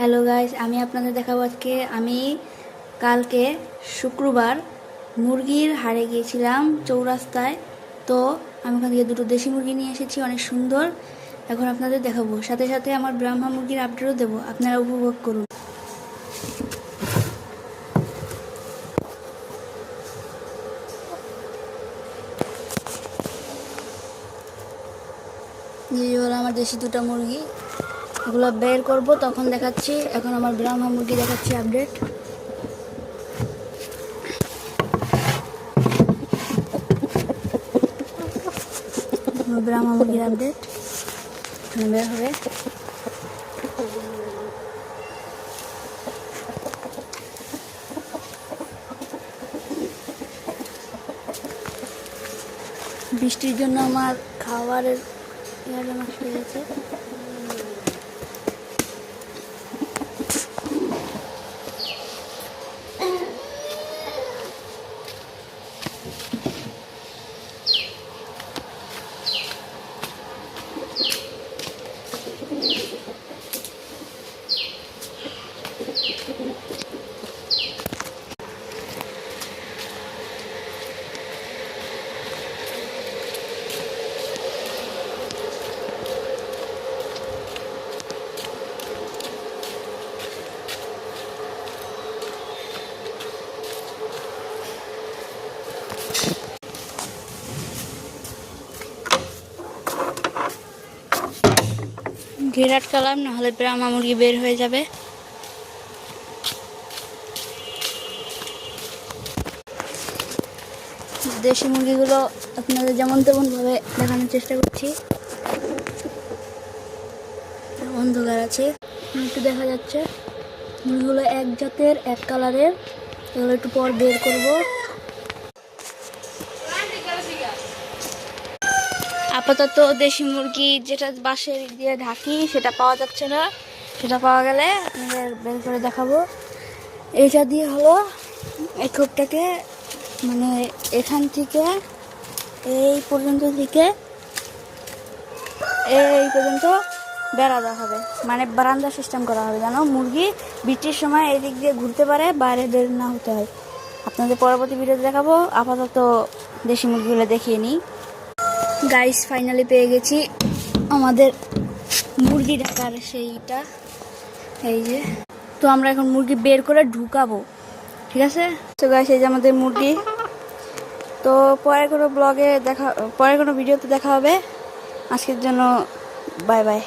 Hello guys, আমি আপনাদের দেখাবো আজকে আমি কালকে শুক্রবার মুরগির হাড়ে গিয়েছিলাম চৌরাস্তায়। তো আমি ওখান থেকে দুটো দেশি মুরগি নিয়ে এসেছি, অনেক সুন্দর। এখন আপনাদের দেখাবো, সাথে সাথে আমার ব্রাহ্মা মুরগির আপডেটও দেবো, আপনারা উপভোগ করুন। এই হলো আমার দেশি দুটো মুরগি, এগুলো বের করব তখন দেখাচ্ছি। এখন আমার ব্রাহ্মা মুরগি দেখাচ্ছি আপডেট। ব্রাহ্মা মুরগির আপডেট বের হবে। বৃষ্টির জন্য আমার খাবারের ইয়াটা নষ্ট হয়ে গেছে। ঘের আটকালাম, নাহলে ব্রাহ্মা মুরগি বের হয়ে যাবে। দেশি মুরগিগুলো আপনাদের যেমন তেমনভাবে দেখানোর চেষ্টা করছি। অন্ধকার আছে, একটু দেখা যাচ্ছে। মুরগিগুলো এক জাতের, এক কালারের। এগুলো একটু পর বের করব। আপাতত দেশি মুরগি যেটা বাঁশের দিয়ে ঢাকি সেটা পাওয়া যাচ্ছে না, সেটা পাওয়া গেলে আপনাদের বের করে দেখাবো। এইটা দিয়ে হলো এই খোপটাকে, মানে এখান থেকে এই পর্যন্ত বেড়া দেওয়া হবে, মানে বারান্দা সিস্টেম করা হবে, যেন মুরগি বৃষ্টির সময় এই দিক দিয়ে ঘুরতে পারে, বাইরে বের না হতে হয়। আপনাদের পরবর্তী ভিডিওতে দেখাবো। আপাতত দেশি মুরগিগুলো দেখিয়ে নিই। গাইস, ফাইনালি পেয়ে গেছি আমাদের মুরগি ঢাকার সেইটা, এই যে। তো আমরা এখন মুরগি বের করে ঢুকাবো, ঠিক আছে? তো গাইস, এই যে আমাদের মুরগি। তো পরে কোনো ভিডিওতে দেখা হবে। আজকের জন্য বাই বাই।